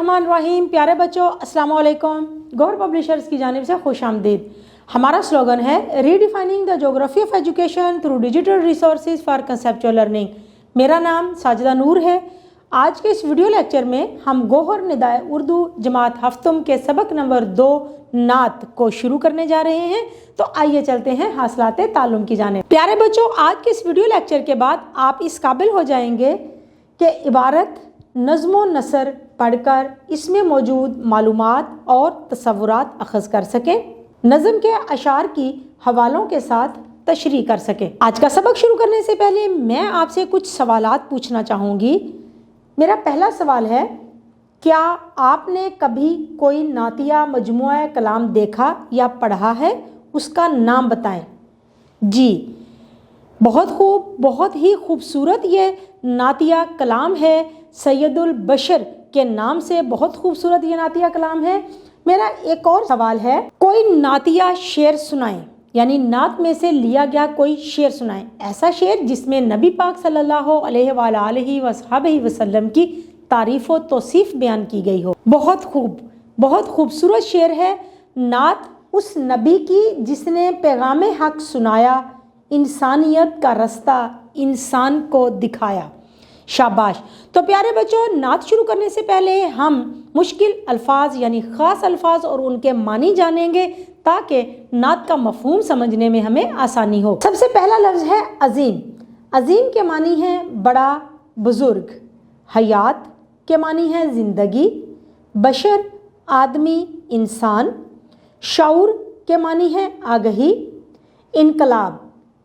बिस्मिल्लाहिर्रहमानिर्रहीम। प्यारे बच्चों, अस्सलाम वालेकुम। गौहर पब्लिशर्स की जानिब से खुश आमदीद। हमारा स्लोगन है redefining the geography of education through digital resources for conceptual learning. मेरा नाम साजिदा नूर है। आज के इस वीडियो लेक्चर में हम गौहर निदाए उर्दू जमात हफ्तम के सबक नंबर 2 नात को शुरू करने जा रहे हैं। तो आइए चलते हैं हासिलाते ताल्लुम की जानिब। प्यारे बच्चों, आज के इस वीडियो लेक्चर के बाद आप इस काबिल हो जाएंगे कि इबारत नज़्म व नसर पढ़कर इसमें मौजूद मालूमात और तसव्वुरात अखज़ कर सकें, नज़म के अशार की हवालों के साथ तशरीह कर सकें। आज का सबक शुरू करने से पहले मैं आपसे कुछ सवालात पूछना चाहूँगी। मेरा पहला सवाल है, क्या आपने कभी कोई नातिया मजमुआ कलाम देखा या पढ़ा है? उसका नाम बताएं। जी, बहुत खूब, बहुत ही खूबसूरत ये नातिया कलाम है। सैयदुल बशर के नाम से बहुत खूबसूरत ये नातिया कलाम है। मेरा एक और सवाल है, कोई नातिया शेर सुनाएं, यानी नात में से लिया गया कोई शेर सुनाएं। ऐसा शेर जिसमें नबी पाक सल्लल्लाहु अलैहि वसल्लम की तारीफ़ व तौसीफ़ बयान की गई हो। बहुत खूब, बहुत खूबसूरत शेर है। नात उस नबी की जिसने पैगाम हक सुनाया, इंसानियत का रास्ता इंसान को दिखाया। शाबाश। तो प्यारे बच्चों, नात शुरू करने से पहले हम मुश्किल अल्फाज यानी ख़ास अल्फाज और उनके मानी जानेंगे ताकि नात का मफ़हूम समझने में हमें आसानी हो। सबसे पहला लफ्ज़ है अज़ीम। अज़ीम के मानी है बड़ा, बुज़ुर्ग। हयात के मानी है ज़िंदगी। बशर आदमी, इंसान। शऊर के मानी है आगही। इनकलाब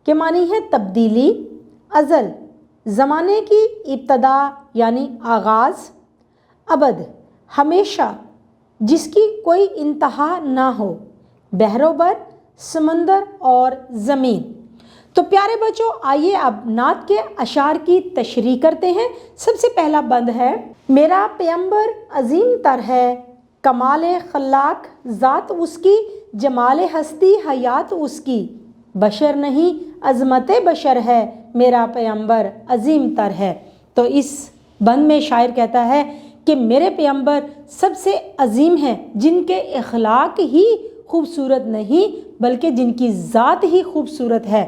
के मानी है तब्दीली। अज़ल ज़माने की इब्तदा यानी आगाज़। अबद हमेशा, जिसकी कोई इंतहा ना हो। बहरोबर समंदर और ज़मीन। तो प्यारे बच्चों, आइए अब नात के अशार की तशरीह करते हैं। सबसे पहला बंद है, मेरा पैगंबर अजीम तर है, कमाल खल्लाक ज़ात उसकी, जमाल हस्ती हयात उसकी। बशर नहीं अज़मत बशर है, मेरा पैगंबर अजीम तर है। तो इस बंद में शायर कहता है कि मेरे पैगंबर सबसे अजीम हैं, जिनके अखलाक ही खूबसूरत नहीं बल्कि जिनकी ज़ात ही खूबसूरत है।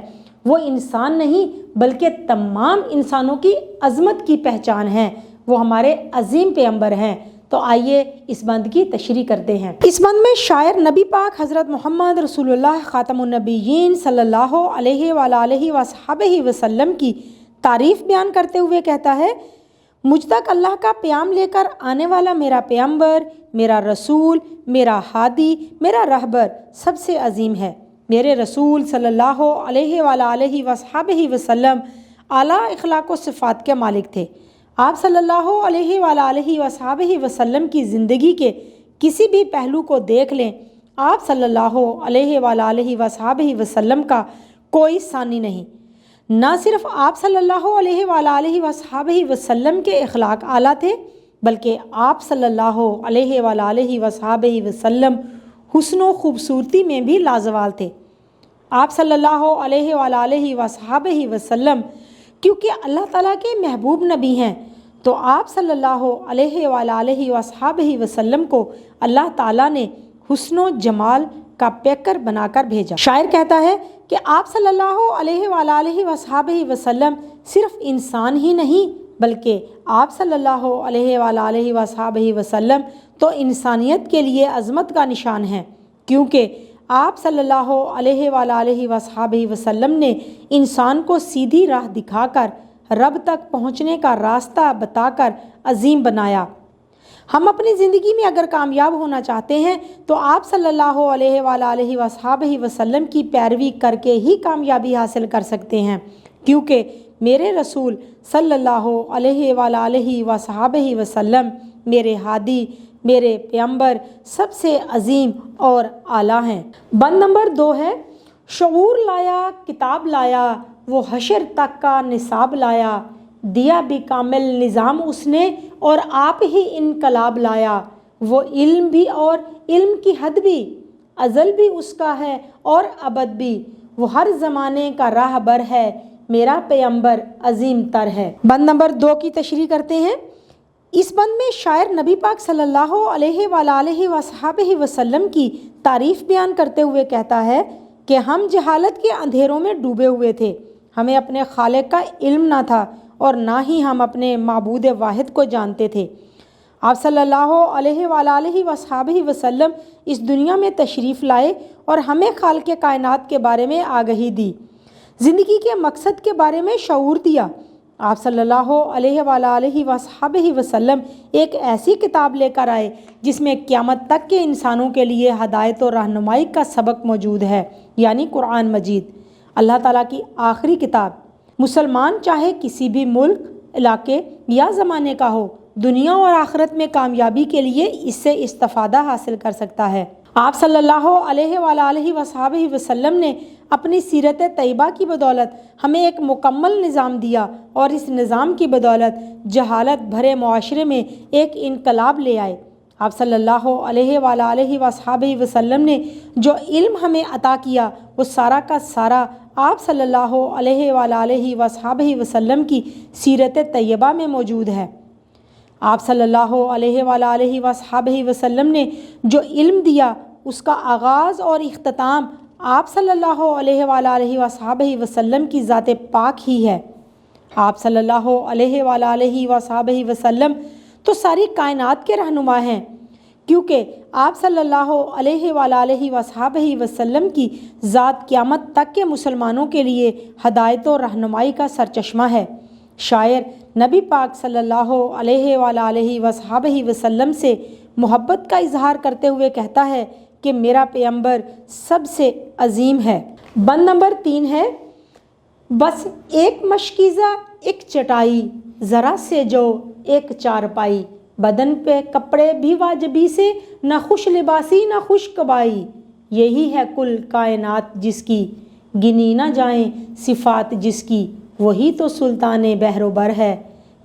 वो इंसान नहीं बल्कि तमाम इंसानों की अज़मत की पहचान है। वो हमारे अजीम पैगंबर हैं। तो आइए इस बंद की तशरीह करते हैं। इस बंद में शायर नबी पाक हज़रत मोहम्मद रसूलुल्लाह ख़ातमुन नबिय्यीन सल्लल्लाहु अलैहि वसल्लम की तारीफ़ बयान करते हुए कहता है, मुझ तक अल्लाह का प्याम लेकर आने वाला मेरा पैगंबर, मेरा रसूल, मेरा हादी, मेरा रहबर सबसे अजीम है। मेरे रसूल सल्लल्लाहु अलैहि वसल्लम आला इखलाक व सिफ़ात के मालिक थे। आप सल्लल्लाहु अलैहि वसल्लम की ज़िंदगी के किसी भी पहलू को देख लें, आप सल्लल्लाहु अलैहि वसल्लम का कोई सानी नहीं। ना सिर्फ आप सल्लल्लाहु अलैहि वसल्लम के अखलाक आला थे, बल्कि आप सल्लल्लाहु अलैहि वसल्लम हुस्न व खूबसूरती में भी लाजवाल थे। आप सल्लल्लाहु अलैहि वसल्लम क्योंकि अल्लाह ताला के महबूब नबी हैं, तो आप सल्लल्लाहु अलैहि वसल्लम को अल्लाह ताला ने हुस्न जमाल का पैकर बनाकर भेजा। शायर कहता है कि आप सल्लल्लाहु अलैहि वसल्लम सिर्फ इंसान ही नहीं बल्कि आप सल्लल्लाहु अलैहि वसल्लम तो इंसानियत के लिए अज़मत का निशान है, क्योंकि आप सल्लल्लाहु अलैहि वसल्लम ने इंसान को सीधी राह दिखाकर रब तक पहुँचने का रास्ता बताकर अजीम बनाया। हम अपनी ज़िंदगी में अगर कामयाब होना चाहते हैं तो आप सल्लल्लाहु अलैहि वसल्लम की पैरवी करके ही कामयाबी हासिल कर सकते हैं, क्योंकि मेरे रसूल सल्लल्लाहु अलैहि वसल्लम मेरे हादी, मेरे पैगंबर सबसे अजीम और आला हैं। बंद नंबर 2 है, शऊर लाया किताब लाया, वो हशर तक का निसाब लाया। दिया भी कामिल निज़ाम उसने और आप ही इनकलाब लाया। वो इल्म भी और इल्म की हद भी, अज़ल भी उसका है और अबद भी। वो हर ज़माने का राहबर है, मेरा पैगंबर अजीम तर है। बंद नंबर 2 की तशरीह करते हैं। اس بند میں شاعر نبی پاک صلی اللہ علیہ وآلہ وصحبہ وسلم کی تعریف بیان کرتے ہوئے کہتا ہے کہ ہم جہالت کے اندھیروں میں ڈوبے ہوئے تھے، ہمیں اپنے خالق کا علم نہ تھا اور نہ ہی ہم اپنے معبود واحد کو جانتے تھے۔ آپ صلی اللہ علیہ وآلہ وصحبہ وسلم اس دنیا میں تشریف لائے اور ہمیں خالق کائنات کے بارے میں آگہی دی، زندگی کے مقصد کے بارے میں شعور دیا۔ آپ صلی اللہ علیہ وآلہ وصحبہ وسلم ایک ایسی کتاب لے کر آئے جس میں قیامت تک کے انسانوں کے لیے ہدایت و رہنمائی کا سبق موجود ہے، یعنی قرآن مجید، اللہ تعالیٰ کی آخری کتاب۔ مسلمان چاہے کسی بھی ملک، علاقے یا زمانے کا ہو، دنیا اور آخرت میں کامیابی کے لیے اس سے استفادہ حاصل کر سکتا ہے۔ آپ صلی اللہ علیہ وآلہ وصحبہ وسلم نے اپنی سیرت طیبہ کی بدولت ہمیں ایک مکمل نظام دیا اور اس نظام کی بدولت جہالت بھرے معاشرے میں ایک انقلاب لے آئے۔ آپ صلی اللہ علیہ وآلہ وصحبہ وسلم نے جو علم ہمیں عطا کیا وہ سارا کا سارا آپ صلی اللہ علیہ وآلہ وصحبہ وسلم کی سیرت طیبہ میں موجود ہے۔ آپ صلی اللہ علیہ وآلہ وصحبہ وسلم نے جو علم دیا اس کا آغاز اور اختتام آپ صلی اللہ علیہ وآلہ وصحبہ وسلم کی ذات پاک ہی ہے۔ آپ صلی اللہ علیہ وآلہ وصحبہ وسلم تو ساری کائنات کے رہنما ہیں، کیونکہ آپ صلی اللہ علیہ وآلہ وصحبہ وسلم کی ذات قیامت تک کے مسلمانوں کے لیے ہدایت و رہنمائی کا سرچشمہ ہے۔ شاعر نبی پاک صلی اللہ علیہ وآلہ وصحبہ وسلم سے محبت کا اظہار کرتے ہوئے کہتا ہے کہ میرا پیغمبر سب سے عظیم ہے۔ بند نمبر 3 ہے، بس ایک مشکیزہ ایک چٹائی، ذرا سے جو ایک چارپائی، بدن پہ کپڑے بھی واجبی سے، نہ خوش لباسی نہ خوش کبائی، یہی ہے کل کائنات جس کی، گنی نہ جائیں صفات جس کی، وہی تو سلطان بحر و بر ہے،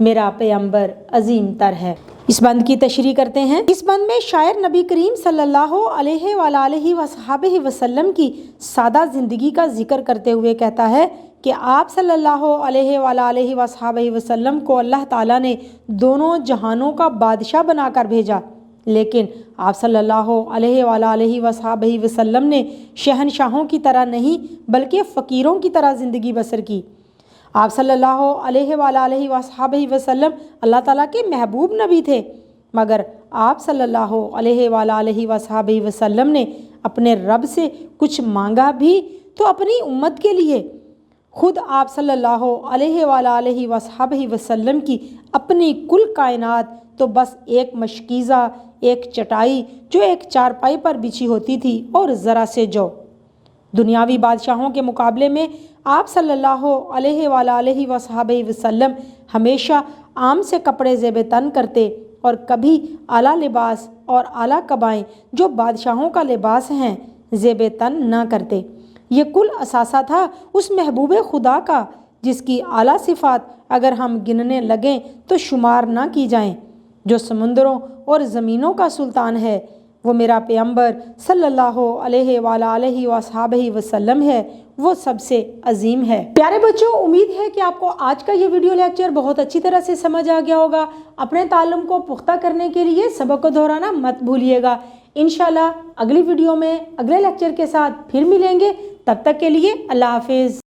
میرا پیغمبر عظیم تر ہے۔ اس بند کی تشریح کرتے ہیں۔ اس بند میں شاعر نبی کریم صلی اللہ علیہ وآلہ وصحبہ وسلم کی سادہ زندگی کا ذکر کرتے ہوئے کہتا ہے کہ آپ صلی اللہ علیہ وآلہ وصحبہ وسلم کو اللہ تعالیٰ نے دونوں جہانوں کا بادشاہ بنا کر بھیجا، لیکن آپ صلی اللہ علیہ وآلہ وصحبہ وسلم نے شہنشاہوں کی طرح نہیں بلکہ فقیروں کی طرح زندگی بسر کی۔ آپ صلی اللہ علیہ وآلہ وصحبہ وسلم اللہ تعالیٰ کے محبوب نبی تھے، مگر آپ صلی اللہ علیہ وآلہ وصحبہ وسلم نے اپنے رب سے کچھ مانگا بھی تو اپنی امت کے لیے۔ خود آپ صلی اللہ علیہ وآلہ وصحبہ وسلم کی اپنی کل کائنات تو بس ایک مشکیزہ ایک چٹائی جو ایک چارپائی پر بچھی ہوتی تھی اور ذرا سے جو۔ دنیاوی بادشاہوں کے مقابلے میں آپ صلی اللہ علیہ وآلہ وصحبہ وسلم ہمیشہ عام سے کپڑے زیب تن کرتے اور کبھی اعلیٰ لباس اور اعلیٰ قبائیں جو بادشاہوں کا لباس ہیں زیب تن نہ کرتے۔ یہ کل اثاثہ تھا اس محبوب خدا کا جس کی اعلیٰ صفات اگر ہم گننے لگیں تو شمار نہ کی جائیں۔ جو سمندروں اور زمینوں کا سلطان ہے وہ میرا پیغمبر صلی اللہ علیہ وآلہ وصحبہ وسلم ہے، وہ سب سے عظیم ہے۔ پیارے بچوں، امید ہے کہ آپ کو آج کا یہ ویڈیو لیکچر بہت اچھی طرح سے سمجھ آ گیا ہوگا۔ اپنے تعلم کو پختہ کرنے کے لیے سبق کو دہرانا مت بھولیے گا۔ انشاءاللہ اگلی ویڈیو میں اگلے لیکچر کے ساتھ پھر ملیں گے، تب تک کے لیے اللہ حافظ۔